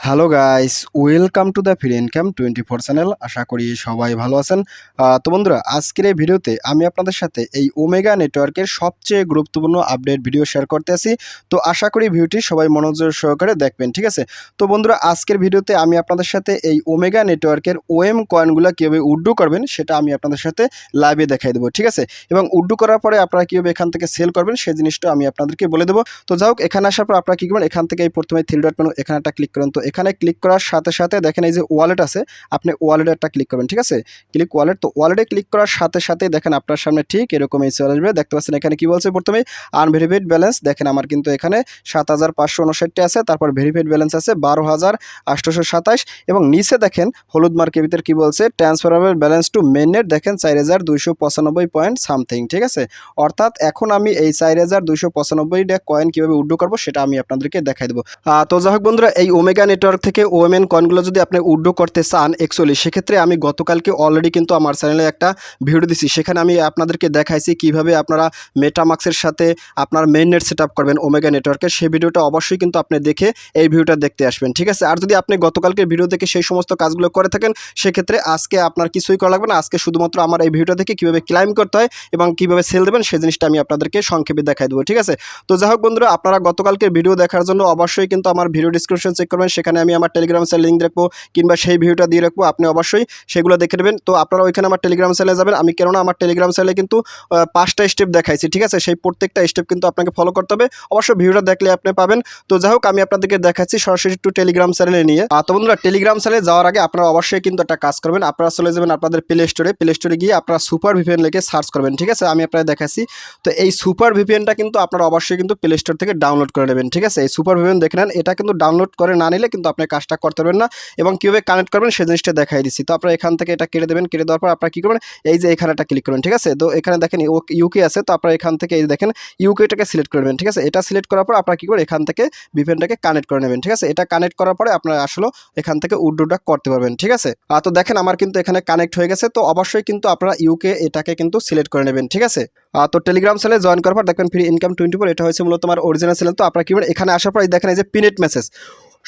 Hello guys, welcome to the free income 24 channel. আশা করি সবাই ভালো আছেন। তো বন্ধুরা, আজকের এই ভিডিওতে আমি আপনাদের সাথে এই ওমেগা নেটওয়ার্কের সবচেয়ে গুরুত্বপূর্ণ আপডেট ভিডিও শেয়ার করতে আছি। তো আশা করি ভিডিওটি সবাই মনোযোগ সহকারে দেখবেন, ঠিক আছে? তো বন্ধুরা, আজকের ভিডিওতে আমি আপনাদের সাথে এই ওমেগা নেটওয়ার্কের ওএম কয়েনগুলো কীভাবে উইথড্র করবেন সেটা আমি আপনাদের সাথে লাইভে দেখাই দেবো, ঠিক আছে? এবং উইথড্র করার পরে আপনারা কীভাবে এখান থেকে সেল করবেন সেই জিনিসটা আমি আপনাদেরকে বলে দেবো। তো যাই হোক, এখানে আসার পর আপনারা কী করবেন, এখান থেকে এই প্রথমে থ্রি ডট মেনু এখানে একটা ক্লিক করেন। তো এখানে ক্লিক করার সাথে সাথে দেখেন এই যে ওয়ালেট আছে, আপনি ওয়ালেটে একটা ক্লিক করবেন, ঠিক আছে? Click wallet. তো ওয়ালেটে ক্লিক করার সাথে সাথে দেখেন আপনার সামনে ঠিক এরকম এই চলে আসবে। দেখতে পাচ্ছেন এখানে কি বলছে, প্রথমে আনভেরিফাইড ব্যালেন্স। দেখেন আমার কিন্তু এখানে ৭৫৫৯টি আছে, তারপর ভেরিফাইড ব্যালেন্স আছে ১২,৮২৭ এবং নিচে দেখেন হলুদ মার্কের ভিতরে কি বলছে, ট্রান্সফারেবল ব্যালেন্স টু মেইননেট দেখেন ৪,২৯৫ পয়েন্ট সামথিং, ঠিক আছে? অর্থাৎ এখন আমি এই ৪,২৯৫টা কয়েন কীভাবে উইথড্র করবো সেটা আমি আপনাদেরকে দেখাই দেবো। তো যাই হোক বন্ধুরা, এই ওমেগা নেটওয়ার্ক থেকে ওএমএন কয়েনগুলো যদি আপনি উইথড্র করতে চান অ্যাকচুয়ালি, সেক্ষেত্রে আমি গতকালকে অলরেডি কিন্তু আমার চ্যানেলে একটা ভিডিও দিছি। সেখানে আমি আপনাদেরকে দেখাইছি কিভাবে আপনারা মেটামাক্সের সাথে আপনার মেইননেট সেট আপ করবেন ওমেগা নেটওয়ার্কের। সেই ভিডিওটা অবশ্যই কিন্তু আপনি দেখে এই ভিডিওটা দেখতে আসবেন, ঠিক আছে? আর যদি আপনি গতকালকে ভিডিও দেখে সেই সমস্ত কাজগুলো করে থাকেন, সেক্ষেত্রে আজকে আপনার কিছুই করা লাগবে না। আজকে শুধুমাত্র আমার এই ভিডিওটা দেখে কীভাবে ক্লাইম করতে হয় এবং কীভাবে সেল দেবেন সেই জিনিসটা আমি আপনাদেরকে সংক্ষেপে দেখাই দেবো, ঠিক আছে? তো যাই হোক বন্ধুরা, আপনারা গতকালকে ভিডিও দেখার জন্য অবশ্যই কিন্তু আমার ভিডিও ডিসক্রিপশন চেক করবেন। সেখানে আমি আমার টেলিগ্রাম চ্যানেল লিঙ্ক রাখবো কিংবা সেই ভিডিওটা দিয়ে রাখবো, আপনি অবশ্যই সেগুলো দেখে নেবেন। তো আপনারা ওইখানে আমার টেলিগ্রাম চ্যানেলে যাবেন। আমি কেননা আমার টেলিগ্রাম চ্যানেলে কিন্তু 5টা স্টেপ দেখাইছি, ঠিক আছে? সেই প্রত্যেকটা স্টেপ কিন্তু আপনাকে ফলো করতে হবে। অবশ্যই ভিডিওটা দেখলে আপনি পাবেন। তো যাই হোক, আমি আপনাদেরকে দেখাচ্ছি সরাসরি একটু টেলিগ্রাম চ্যানেলে নিয়ে। তো বন্ধুরা, টেলিগ্রাম চ্যানেলে যাওয়ার আগে আপনারা অবশ্যই কিন্তু একটা কাজ করবেন। আপনারা চলে যাবেন আপনাদের প্লে স্টোরে গিয়ে আপনারা সুপার ভিপিএন লিখে সার্চ করবেন, ঠিক আছে? আমি আপনাদের দেখাচ্ছি। তো এই সুপার ভিপিএনটা কিন্তু আপনারা অবশ্যই কিন্তু প্লে স্টোর থেকে ডাউনলোড করে নেবেন, ঠিক আছে? এই সুপার ভিপিএন দেখে নেন। এটা কিন্তু ডাউনলোড করে না নিলে কিন্তু আপনি কাজটা করতে পারবেন না এবং কীভাবে কানেক্ট করবেন সেই জিনিসটা দেখাই দিচ্ছি। তো আপনারা এখান থেকে এটা কেটে দেবেন। কেটে দেওয়ার পর আপনারা কী করবেন, এই যে এখানে একটা ক্লিক করবেন, ঠিক আছে? তো এখানে দেখেন ইউকে আছে। তো আপনারা এখান থেকে এই দেখেন ইউকেটাকে সিলেক্ট করে নেবেন, ঠিক আছে? এটা সিলেক্ট করার পর আপনারা কী করবেন, এখান থেকে ভিপিএনটাকে কানেক্ট করে নেবেন, ঠিক আছে? এটা কানেক্ট করার পরে আপনারা আসলে এখান থেকে উইথড্রটা করতে পারবেন, ঠিক আছে? তো দেখেন আমার কিন্তু এখানে কানেক্ট হয়ে গেছে। তো অবশ্যই কিন্তু আপনারা ইউকে এটাকে কিন্তু সিলেক্ট করে নেবেন, ঠিক আছে? তো টেলিগ্রাম চ্যানেলে জয়েন করার পর দেখবেন ফ্রি ইনকাম 24, এটা হচ্ছে মূলত আমার অরিজিনাল চ্যানেল। তো আপনারা কী করবেন, এখানে আসার পর দেখেন এই যে পিনেট মেসেজ,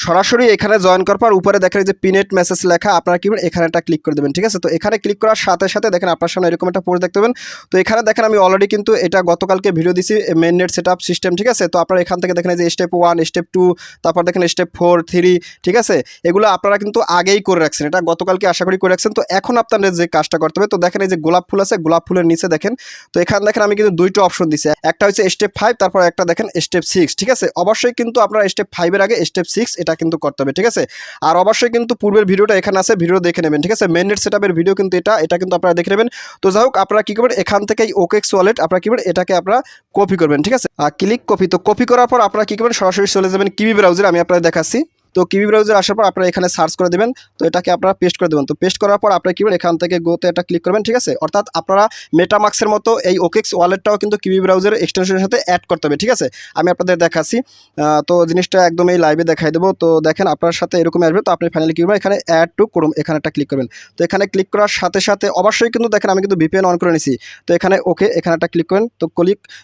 সরাসরি এখানে জয়েন করার পর উপরে দেখেন যে পিনেট মেসেজ লেখা, আপনারা কি করবেন, এখানে একটা ক্লিক করে দেবেন, ঠিক আছে? তো এখানে ক্লিক করার সাথে সাথে দেখেন আপনার সামনে এরকম একটা পোস্ট দেখতে পাবেন। তো এখানে দেখেন আমি অলরেডি কিন্তু এটা গতকালকে ভিডিও দিছি মেইননেট সেটআপ সিস্টেম, ঠিক আছে? তো আপনারা এখান থেকে দেখেন যে স্টেপ 1, স্টেপ 2, তারপর দেখেন স্টেপ 4, 3, ঠিক আছে? এগুলো আপনারা কিন্তু আগেই করে রাখছেন, এটা গতকালকে আশা করি করে রাখছেন। তো এখন আপনাদের যে কাজটা করতে হবে, তো দেখেন এই যে গোলাপ ফুল আছে, গোলাপ ফুলের নিচে দেখেন, তো এখানে দেখেন আমি কিন্তু 2টো অপশন দিছি। একটা হচ্ছে স্টেপ 5, তারপর একটা দেখেন স্টেপ 6, ঠিক আছে? অবশ্যই কিন্তু আপনারা স্টেপ 5 এর আগে স্টেপ 6 এটা কিন্তু করতে হবে, ঠিক আছে? আর অবশ্যই কিন্তু পূর্বের ভিডিওটা এখানে আছে, ভিডিও দেখে নেবেন, ঠিক আছে? মেইননেট সেটআপের ভিডিও কিন্তু এটা কিন্তু আপনারা দেখে নেবেন। তো যাই হোক, আপনারা কি করবেন, এখান থেকে এই ওকেক্স ওয়ালেট আপনারা কি করবেন, এটাকে আপনারা কপি করবেন, ঠিক আছে? Click copy. তো কপি করার পর আপনারা কি করবেন, সরাসরি চলে যাবেন কিবি ব্রাউজারে। আমি আপনাদের দেখাচ্ছি। তো কিবি ব্রাউজার আসার পর আপনারা এখানে সার্চ করে দেবেন। তো এটাকে আপনারা পেস্ট করে দেবেন। তো পেস্ট করার পর আপনারা কি করবেন, এখান থেকে গোতে একটা ক্লিক করবেন, ঠিক আছে? অর্থাৎ আপনারা মেটামাক্সের মতো এই ওকেক্স ওয়ালেটটাও কিন্তু কিবি ব্রাউজারের এক্সটেনশনের সাথে অ্যাড করতে হবে, ঠিক আছে? আমি আপনাদের দেখাচ্ছি। তো জিনিসটা একদম এই লাইভে দেখাই দেবো। তো দেখেন আপনার সাথে এরকম আসবে। তো আপনি ফাইনালি কি করবেন, এখানে অ্যাড টু ক্রোম এখানে একটা ক্লিক করবেন। তো এখানে ক্লিক করার সাথে সাথে অবশ্যই কিন্তু দেখেন আমি কিন্তু ভিপিএন অন করে নিছি। তো এখানে ওকে এখানে একটা ক্লিক করেন।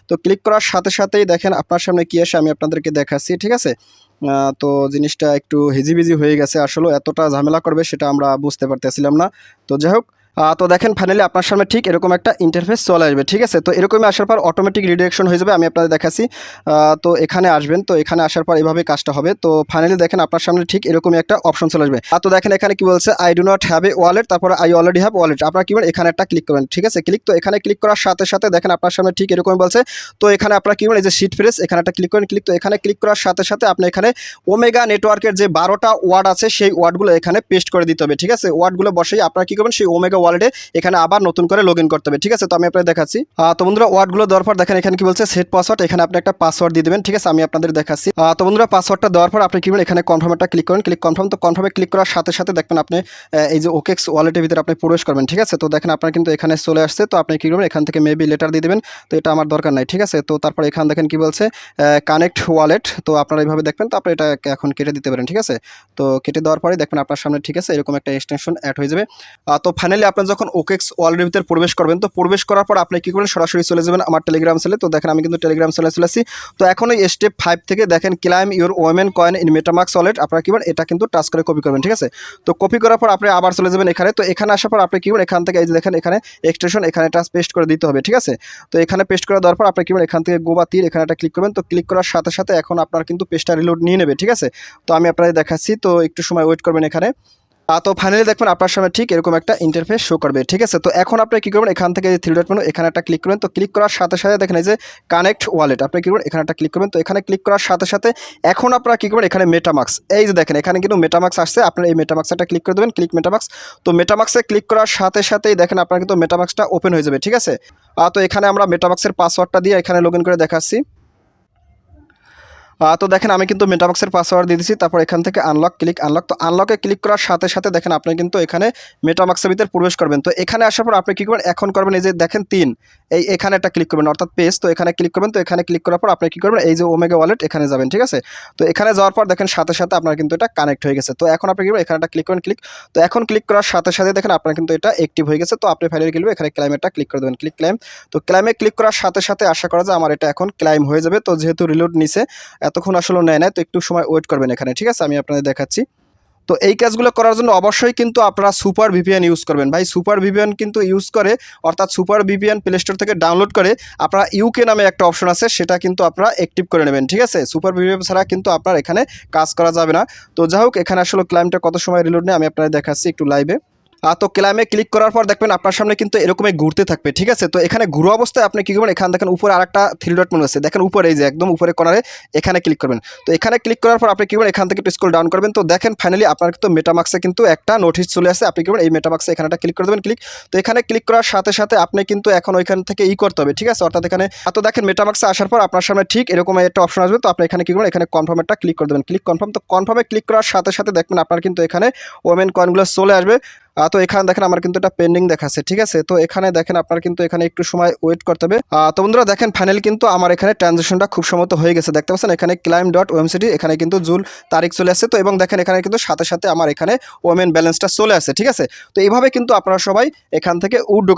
তো ক্লিক করার সাথে সাথেই দেখেন আপনার সামনে কি আসে আমি আপনাদেরকে দেখাচ্ছি, ঠিক আছে? তো জিনিসটা একটু হিজিবিজি হয়ে গেছে, আসলে এতটা ঝামেলা করবে সেটা আমরা বুঝতে পারতেছিলাম না। তো যাই হোক, তো দেখেন ফাইনালি আপনার সামনে ঠিক এরকম একটা ইন্টারফেস চলে আসবে, ঠিক আছে? তো এরকমই আসার পর অটোমেটিক রিডিরেকশন হয়ে যাবে। আমি আপনাদের দেখাচ্ছি। তো এখানে আসবেন। তো এখানে আসার পর এভাবে কাজটা হবে। তো ফাইনালি দেখেন আপনার সামনে ঠিক এরকমই একটা অপশন চলে আসবে। তো দেখেন এখানে কি বলছে, I do not have a wallet, তারপর আই অলরেডি হ্যাভ ওয়ালেট। আপনারা কি করবেন, এখানে একটা ক্লিক করবেন, ঠিক আছে? তো এখানে ক্লিক করার সাথে সাথে দেখেন আপনার সামনে ঠিক এরকমই বলছে। তো এখানে আপনারা কি করবেন, এই যে শিট ফ্রেস এখানে একটা ক্লিক করেন। তো এখানে ক্লিক করার সাথে সাথে আপনি এখানে ওমেগা নেটওয়ার্কের যে 12টা ওয়ার্ড আছে সেই ওয়ার্ডগুলো এখানে পেস্ট করে দিতে হবে, ঠিক আছে? ওয়ার্ডগুলো বসেই আপনারা কি করবেন, সেই ওমেগা ওয়ালেটে এখানে আবার নতুন করে লগ ইন করতে হবে, ঠিক আছে? তো আমি আপনাদের দেখাচ্ছি। তো বন্ধুরা, ওয়ার্ডগুলো দেওয়ার পর দেখেন এখানে কি বলছে, সেট পাসওয়ার্ড। এখানে আপনি একটা পাসওয়ার্ড দিয়ে দেবেন, ঠিক আছে? আমি আপনাদের দেখাচ্ছি। তো বন্ধুরা, পাসওয়ার্ডটা দেওয়ার পর আপনি কি করবেন, এখানে কনফার্মটা ক্লিক করেন। কনফার্ম। তো কনফার্মে ক্লিক করার সাথে সাথে দেখবেন আপনি এই যে ওকেক্স ওয়ালেটের ভিতরে আপনি প্রবেশ করবেন, ঠিক আছে? তো দেখেন আপনার কিন্তু এখানে চলে আসছে। তো আপনি কি করবেন, এখান থেকে মেবি লেটার দিয়ে দেবেন। তো এটা আমার দরকার নাই, ঠিক আছে? তো তারপর এখানে দেখেন কি বলছে, কানেক্ট ওয়ালেট। তো আপনারা এইভাবে দেখবেন। তো আপনি এটা এখন কেটে দিতে পারেন, ঠিক আছে? তো কেটে দেওয়ার পরে দেখবেন আপনার সামনে ঠিক আছে এরকম একটা এক্সটেনশন অ্যাড হয়ে যাবে। তো ফাইনালি আপনি যখন ওকেক্স ওয়ালেটের ভিতরে প্রবেশ করবেন, তো প্রবেশ করার পর আপনি কী করবেন, সরাসরি চলে যাবেন আমার টেলিগ্রাম সেলে। তো দেখেন আমি কিন্তু টেলিগ্রাম সেলে চলে আসি। তো এখন এই স্টেপ 5 থেকে দেখেন claim your OMN coin in Metamax wallet, আপনারা কী করবেন, এটা কিন্তু টাচ করে কপি করবেন, ঠিক আছে। তো কপি করার পর আপনি আবার চলে যাবেন এখানে। তো এখানে আসার পর আপনি কী করবেন, এখান থেকে এই যে দেখেন এখানে এক্সটেনশন, এখানে এটা পেস্ট করে দিতে হবে, ঠিক আছে। তো এখানে পেস্ট করে দেওয়ার পর আপনি কী করবেন, এখান থেকে গো বা তীর এখানে একটা ক্লিক করবেন। তো ক্লিক করার সাথে সাথে এখন আপনার কিন্তু পেজটা রিলোড নিয়ে নেবে, ঠিক আছে। তো আমি আপনাদের দেখাচ্ছি, তো একটু সময় ওয়েট করবেন এখানে। তো ফাইনালি দেখবেন আপনার সামনে ঠিক এরকম একটা ইন্টারফেস শো করবে, ঠিক আছে। তো এখন আপনি কী করবেন, এখান থেকে যে থ্রি ডট মেনু এখানে একটা ক্লিক করবেন। তো ক্লিক করার সাথে সাথে দেখেন এই যে কানেক্ট ওয়ালেট, আপনি কী করবেন, এখানে একটা ক্লিক করবেন। তো এখানে ক্লিক করার সাথে সাথে এখন আপনারা কী করবেন, এখানে মেটামাক্স, এই যে দেখেন এখানে কিন্তু মেটামাক্স আসছে, আপনার এই মেটামাক্সে একটা ক্লিক করে দেবেন, ক্লিক মেটামাক্স। তো মেটামাক্সে ক্লিক করার সাথে সাথেই দেখেন আপনার কিন্তু মেটামাক্সটা ওপেন হয়ে যাবে, ঠিক আছে। তো এখানে আমরা মেটামাক্সের পাসওয়ার্ডটা দিয়ে এখানে লগ ইন করে দেখাচ্ছি। তো দেখেন আমি কিন্তু মেটাবক্সের পাসওয়ার্ড দিয়ে দিচ্ছি, তারপর এখান থেকে আনলক, ক্লিক আনলক। তো আনলকে ক্লিক করার সাথে সাথে দেখেন আপনি কিন্তু এখানে মেটাবক্সের ভিতরে প্রবেশ করবেন। তো এখানে আসার পর আপনি কী করবেন, এখন করবেন এই যে দেখেন 3, এখানে একটা ক্লিক করবেন, অর্থাৎ পেজ। তো এখানে ক্লিক করবেন। তো এখানে ক্লিক করার পর আপনি কী করবেন, এই যে ওমেগা ওয়ালেট এখানে যাবেন, ঠিক আছে। তো এখানে যাওয়ার পর দেখেন সাথে সাথে আপনার কিন্তু এটা কানেক্ট হয়ে গেছে। তো এখন আপনি কী করবেন, এখানে একটা ক্লিক করবেন, ক্লিক। তো এখন ক্লিক করার সাথে সাথে দেখেন আপনার কিন্তু এটা অ্যাক্টিভ হয়ে গেছে। তো আপনি ফাইনালি গেলে এখানে ক্লাইমেরটা ক্লিক করে দেবেন, ক্লিক ক্লাইম। তো ক্লাইমে ক্লিক করার সাথে সাথে আশা করা যায় আমার এটা এখন ক্লাইম হয়ে যাবে। তো যেহেতু রিলোড নিছে, এতক্ষণ আসলে নেয় না, তো একটু সময় ওয়েট করবেন এখানে, ঠিক আছে। আমি আপনাদের দেখাচ্ছি। তো এই কাজগুলো করার জন্য অবশ্যই কিন্তু আপনারা সুপার ভিপিএন ইউজ করবেন ভাই। সুপার ভিপিএন কিন্তু ইউজ করে, অর্থাৎ সুপার ভিপিএন প্লে স্টোর থেকে ডাউনলোড করে আপনারা ইউকে নামে একটা অপশন আছে, সেটা কিন্তু আপনারা অ্যাক্টিভ করে নেবেন, ঠিক আছে। সুপার ভিপিএন ছাড়া কিন্তু আপনার এখানে কাজ করা যাবে না। তো যাই হোক, এখানে আসলে ক্লাইমটা কত সময় রিলোড নেয় আমি আপনাদের দেখাচ্ছি একটু লাইভে। তো ক্লাইমে ক্লিক করার পর দেখবেন আপনার সামনে কিন্তু এরকমই ঘুরতে থাকবে, ঠিক আছে। তো এখানে ঘুরো অবস্থায় আপনি কী করবেন, এখানে দেখেন উপরে আরেকটা থ্রি ডট মেনু আছে, দেখেন উপরে এই যে একদম উপরে কর্নারে এখানে ক্লিক করবেন। তো এখানে ক্লিক করার পর আপনি কী করবেন, এখান থেকে একটু স্ক্রল ডাউন করবেন। তো দেখেন ফাইনালি আপনার কিন্তু মেটামাক্সে কিন্তু একটা নোটিশ চলে আসে, আপনি কী করবেন, এই মেটামাক্সে এখানে একটা ক্লিক করে দেবেন, ক্লিক। তো এখানে ক্লিক করার সাথে সাথে আপনি কিন্তু এখন ওইখান থেকে করতে হবে, ঠিক আছে। অর্থাৎ এখানে তো দেখেন মেটামাক্সে আসার পর আপনার সামনে ঠিক এরকম একটা অপশন আসবে। তো আপনি এখানে কী করবেন, এখানে কনফার্ম একটা ক্লিক করে দেবেন, ক্লিক কনফার্ম। তো কনফার্মে ক্লিক করার সাথে সাথে দেখবেন আপনার কিন্তু এখানে ওমেন কয়েনগুলো চলে আসবে। তো এখানে দেখেন আমার কিন্তু এটা পেন্ডিং দেখাচ্ছে, ঠিক আছে। তো এখানে দেখেন আপনার কিন্তু এখানে একটু সময় ওয়েট করতে হবে। তো বন্ধুরা দেখেন ফাইনালি কিন্তু আমার এখানে ট্রানজাকশনটা খুব সম্ভবত হয়ে গেছে, দেখতে পাচ্ছেন এখানে claim.omct, এখানে কিন্তু জুল তারিখ চলে আসছে। তো এবং দেখেন এখানে কিন্তু সাথে সাথে আমার এখানে ওমেন ব্যালেন্সটা চলে আসে, ঠিক আছে। তো এইভাবে কিন্তু আপনারা সবাই এখান থেকে উইথড্র।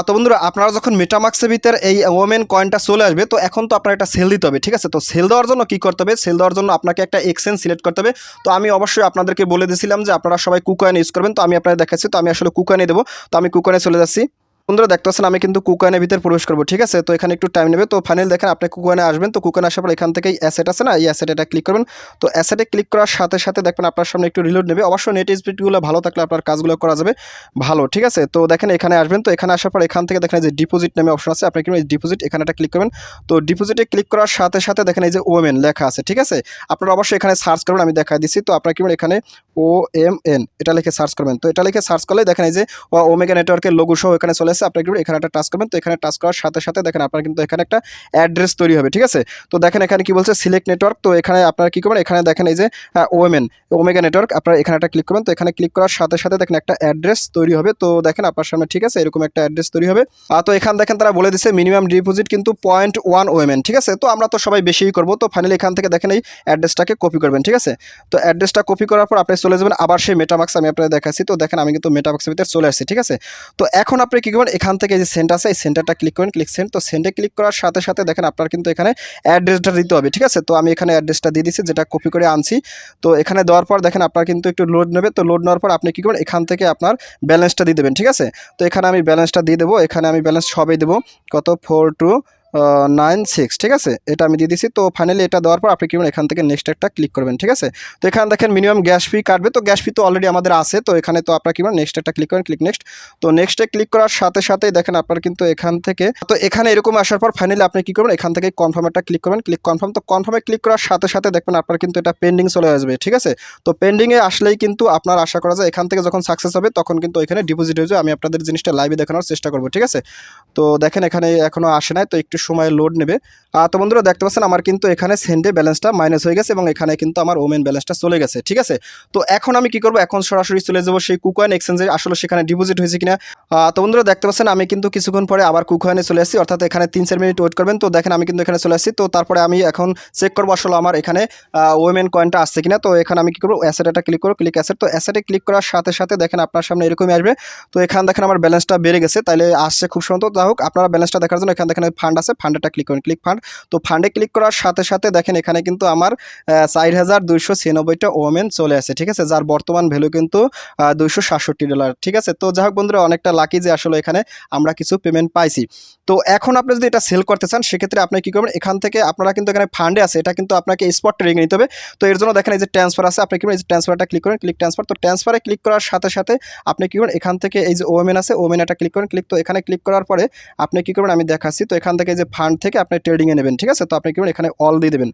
তো বন্ধুরা আপনারা যখন মেটামাক্সের ভিতরে এই ওমেন কয়েনটা চলে আসবে, তো এখন তো আপনার একটা সেল দিতে হবে, ঠিক আছে। তো সেল দেওয়ার জন্য কি করতে হবে, সেল দেওয়ার জন্য আপনাকে একটা এক্সচেঞ্জ সিলেক্ট করতে হবে। তো আমি অবশ্যই আপনাদেরকে বলে দিয়েছিলাম যে আপনারা সবাই কুকয়েন ইউজ করবেন। তো আমি আপনাদের দেখাচ্ছি, তো আমি আসলে কুকয়েনে দেবো। তো আমি কুকয়েনে চলে যাচ্ছি। বন্ধুরা দেখতে পাচ্ছেন আমি কিন্তু কুকয়েনের ভিতরে প্রবেশ করবো, ঠিক আছে। তো এখানে একটু টাইম নেবে। তো ফাইনাল দেখেন আপনি কুকয়েনে আসবেন। তো কুকয়েনে আসার পর এখান থেকে অ্যাসেট আছে না, এই অ্যাসেট এটা ক্লিক করবেন। তো অ্যাসেটে ক্লিক করার সাথে সাথে দেখবেন আপনার সামনে একটু রিলোড নেবে। অবশ্যই নেট স্পিডগুলো ভালো থাকলে আপনার কাজগুলো করা যাবে ভালো, ঠিক আছে। তো দেখেন এখানে আসবেন। তো এখানে আসার পর এখান থেকে দেখেন যে ডিপোজিট নামে অপশন আছে, আপনি কিন্তু এই ডিপোজিট এখানে একটা ক্লিক করবেন। তো ডিপোজিটে ক্লিক করার সাথে সাথে দেখেন এই যে ওএমএন লেখা আছে, ঠিক আছে। আপনারা অবশ্যই এখানে সার্চ করবেন, আমি দেখাই দিচ্ছি। তো আপনার কিন্তু এখানে OMN এটা লিখে সার্চ করবেন। তো এটা লিখে সার্চ করলে দেখেন এই যে ওমেগা নেটওয়ার্কের লোগো সহ এখানে চলে আসছে, আপনি কিন্তু এখানে একটা টাচ করবেন। তো এখানে টাচ করার সাথে সাথে দেখেন আপনার কিন্তু এখানে একটা অ্যাড্রেস তৈরি হবে, ঠিক আছে। তো দেখেন এখানে কি বলছে, সিলেক্ট নেটওয়ার্ক। তো এখানে আপনারা কি করবেন, এখানে দেখেন এই যে ওএমএন ওমেগা নেটওয়ার্ক, আপনারা এখানে একটা ক্লিক করবেন। তো এখানে ক্লিক করার সাথে সাথে দেখেন একটা অ্যাড্রেস তৈরি হবে। তো দেখেন আপনার সামনে, ঠিক আছে, এরকম একটা অ্যাড্রেস তৈরি হবে। তো এখানে দেখেন তারা বলে দিচ্ছে মিনিমাম ডিপোজিট কিন্তু 0.1 OMN, ঠিক আছে। তো আমরা তো সবাই বেশিই করবো। তো ফাইনালি এখান থেকে দেখেন এই অ্যাড্রেসটাকে কপি করবেন, ঠিক আছে। তো অ্যাড্রেসটা কপি করার পর আপনি চলে যাবেন আবার সেই মেটামাক্স, আমি আপনাদের দেখাচ্ছি। তো দেখেন আমি কিন্তু মেটামাক্সের ভিতরে চলে আসছি, ঠিক আছে। তো এখন আপনি কি করবেন, এখান থেকে যে সেন্ট আছে এই সেন্টারটা ক্লিক করেন, ক্লিক সেন্ট। তো সেন্টে ক্লিক করার সাথে সাথে দেখেন আপনার কিন্তু এখানে অ্যাড্রেসটা দিতে হবে, ঠিক আছে। তো আমি এখানে অ্যাড্রেসটা দিয়ে দিচ্ছি, যেটা কপি করে আনছি। তো এখানে দেওয়ার পর দেখেন আপনার কিন্তু একটু লোড নেবে। তো লোড নেওয়ার পর আপনি কি করবেন, এখান থেকে আপনার ব্যালেন্সটা দিয়ে দেবেন, ঠিক আছে। তো এখানে আমি ব্যালেন্সটা দিয়ে দেবো। এখানে আমি ব্যালেন্স সবই দেবো, কত 4296, ঠিক আছে, এটা আমি দিয়ে দিচ্ছি। তো ফাইনালি এটা দেওয়ার পর আপনি কি করবেন, এখান থেকে নেক্সট একটা ক্লিক করবেন, ঠিক আছে। তো এখানে দেখেন মিনিমাম গ্যাস ফি কাটবে। তো গ্যাস ফি তো অলরেডি আমাদের আছে। তো এখানে তো আপনার কি করবেন, নেক্সট একটা ক্লিক করেন, ক্লিক নেক্সট। তো নেক্সটে ক্লিক করার সাথে সাথেই দেখেন আপনার কিন্তু এখান থেকে, তো এখানে এরকম আসার পর ফাইনালি আপনি কি করবেন, এখান থেকে কনফার্ম একটা ক্লিক করবেন, ক্লিক কনফার্ম। তো কনফার্মে ক্লিক করার সাথে সাথে দেখবেন আপনার কিন্তু এটা পেন্ডিং চলে আসবে, ঠিক আছে। তো পেন্ডিংয়ে আসলেই কিন্তু আপনার আশা করা যায় এখান থেকে যখন সাকসেস হবে তখন কিন্তু এখানে ডিপোজিট হয়ে যাবে। আমি আপনাদের জিনিসটা লাইভে দেখানোর চেষ্টা করবো, ঠিক আছে। তো দেখেন এখানে এখনো আসে নাই, তো একটু সময় লোড নেবে। তো বন্ধুরা দেখতে পাচ্ছেন আমার কিন্তু এখানে সেন্ডে ব্যালেন্সটা মাইনাস হয়ে গেছে এবং এখানে কিন্তু আমার ওমেন ব্যালেন্সটা চলে গেছে। ঠিক আছে, তো এখন আমি কি করব, এখন সরাসরি চলে যাব সেই কুকয়েন এক্সচেঞ্জে আসলে সেখানে ডিপোজিট হয়েছে কিনা। তো বন্ধুরা দেখতে পাচ্ছেন আমি কিন্তু কিছুক্ষণ পরে আবার কুকয়েনে চলে আসছি, অর্থাৎ এখানে 3-4 মিনিট ওয়েট করবেন। তো দেখেন আমি কিন্তু এখানে চলে আসছি। তো তারপরে আমি এখন চেক করবো আসলে আমার এখানে ওএমএন কয়েনটা আসছে কিনা। তো এখানে আমি কি করবো, অ্যাসেটটা ক্লিক করবো, ক্লিক অ্যাসেট। তো অ্যাসেটে ক্লিক করার সাথে সাথে দেখেন আপনার সামনে এরকমই আসবে। তো এখানে দেখেন আমার ব্যালেন্সটা বেড়ে গেছে, তাইলে আসছে খুব সুন্দর। যাই হোক, আপনারা ব্যালেন্সটা দেখার জন্য এখানে দেখেন ফান্ড আছে, ফান্ডেটা ক্লিক করেন, ক্লিক ফান্ড। তো ফান্ডে ক্লিক করার সাথে সাথে দেখেন এখানে কিন্তু আমার 4,296টা ওএমএন চলে আসে। ঠিক আছে, যার বর্তমান ভ্যালু কিন্তু $267। ঠিক আছে, তো যাই হোক বন্ধুরা, অনেকটা লাকি যে আসলে এখানে আমরা কিছু পেমেন্ট পাইছি। তো এখন আপনি যদি এটা সেল করতে চান সেক্ষেত্রে আপনি কি করবেন, এখান থেকে আপনারা কিন্তু এখানে ফান্ডে আছে, এটা কিন্তু আপনাকে স্পট ট্রেডিং নিতে হবে। তো এর জন্য দেখেন এই যে ট্রান্সফার আছে, আপনি কি করবেন, এই যে ট্রান্সফারটা ক্লিক করেন, ক্লিক ট্রান্সফার। তো ট্রান্সফারে ক্লিক করার সাথে সাথে আপনি কি করবেন, এখান থেকে এই যে ওএমএন আছে, ওএমএন এটা ক্লিক করেন, ক্লিক। তো এখানে ক্লিক করার পরে আপনি কি করবেন আমি দেখাচ্ছি। তো এখান থেকে যে ফান্ড থেকে আপনি ট্রেডিংয়ে নেবেন। ঠিক আছে, তো আপনি কি করবেন, এখানে অল দিয়ে দেবেন।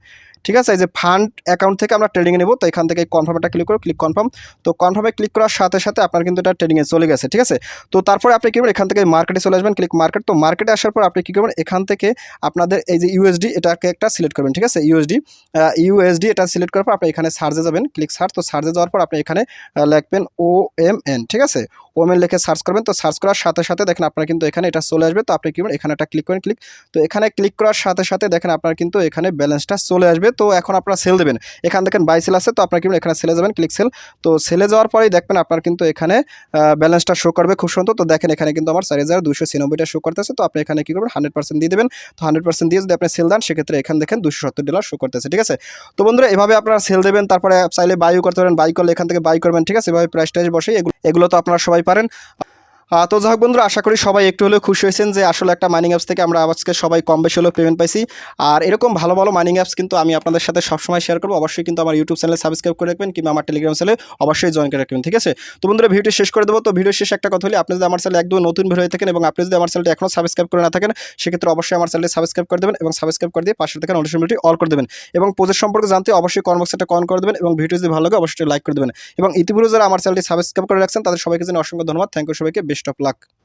ঠিক আছে, এই যে ফান্ড অ্যাকাউন্ট থেকে আমরা ট্রেডিংয়ে নেব। তো এখান থেকে কনফার্মটা ক্লিক করো, ক্লিক কনফার্ম। তো কনফার্মে ক্লিক করার সাথে সাথে আপনার কিন্তু এটা ট্রেডিংয়ে চলে গেছে। ঠিক আছে, তো তারপরে আপনি কি করবেন, এখান থেকে মার্কেটে চলে আসবেন, ক্লিক মার্কেট। তো মার্কেটে আসার পর আপনি কি করবেন, এখান থেকে আপনাদের এই যে ইউএসডি এটাকে একটা সিলেক্ট করবেন। ঠিক আছে, ইউএসডি এটা সিলেক্ট করার পর আপনি এখানে সার্চে যাবেন, ক্লিক সার্চ। তো সার্চে যাওয়ার পর আপনি এখানে লিখবেন OMN। ঠিক আছে, ওমেন লিখে সার্চ করবেন। তো সার্চ করার সাথে সাথে দেখেন আপনার কিন্তু এখানে এটা চলে আসবে। তো আপনি কি করবেন, এখানে একটা ক্লিক করেন, ক্লিক। তো এখানে ক্লিক করার সাথে সাথে দেখেন আপনার কিন্তু এখানে ব্যালেন্সটা চলে আসবে। তো এখন আপনারা সেল দেবেন, এখানে দেখেন বাই সেল আছে। তো আপনার কি করবেন, এখানে সেলে যাবেন, ক্লিক সেল। তো সেলে যাওয়ার পরেই দেখবেন আপনার কিন্তু এখানে ব্যালেন্সটা শো করবে খুব সুন্দর। তো দেখেন এখানে কিন্তু আমার 4,296টা শো করতেছে। তো আপনি এখানে কি করবেন, 100% দিয়ে দেবেন। তো 100% দিয়ে যদি আপনি সেল দেন সেক্ষেত্রে এখানে দেখেন $270 শো করতেছে। ঠিক আছে, তো বন্ধুরা এভাবে আপনারা সেল দেবেন, তারপরে চাইলে বাইও করতে পারেন, বাই করলে এখান থেকে বাই করবেন। ঠিক আছে, এভাবে প্রাইস টাইস বসে এগুলো তো আপনারা সবাই পারেন। তো যাই হোক বন্ধুরা, আশা করি সবাই একটু হলেও খুশি হয়েছেন যে আসলে একটা মাইনিং অ্যাপস থেকে আমরা আজকে সবাই কম বেশি হলেও পেমেন্ট পাইছি। আর এরকম ভালো ভালো মাইনিং অ্যাপস কিন্তু আমি আপনাদের সাথে সবসময় শেয়ার করবো। অবশ্যই কিন্তু আমার ইউটিউব চ্যানেলে সাবস্ক্রাইব করে রাখবেন কিংবা আমার টেলিগ্রাম চ্যানেলে অবশ্যই জয়েন করে রাখবেন। ঠিক আছে, তো বন্ধুরা ভিডিওটি শেষ করে দেবো। তো ভিডিও শেষে একটা কথা হলে, আপনি যদি আমার চ্যানেলে একদম নতুন বের হয়ে থাকেন এবং আপনি যদি আমার চ্যানেলটি এখনও সাবস্ক্রাইব করে না থাকেন সেক্ষেত্রে অবশ্যই আমার চ্যানেলটি সাবস্ক্রাইব করে দেবেন এবং সাবস্ক্রাইব করে দিয়ে পাশে থাকা নোটিফিকেশনটি অল করে দেবেন। এবং প্রজেক্ট সম্পর্কে জানতে অবশ্যই কমেন্ট বক্সে একটা কমেন্ট করে দেবেন এবং ভিডিও যদি ভালো লাগে অবশ্যই লাইক করে দেবেন। এবং ইতিপূর্বে যারা আমার চ্যানেলটি সাবস্ক্রাইব করে রাখছেন তাদের সবাইকে জানাই অসংখ্য ধন্যবাদ। থ্যাংক ইউ সবাইকে, বেস্ট অফ লাক।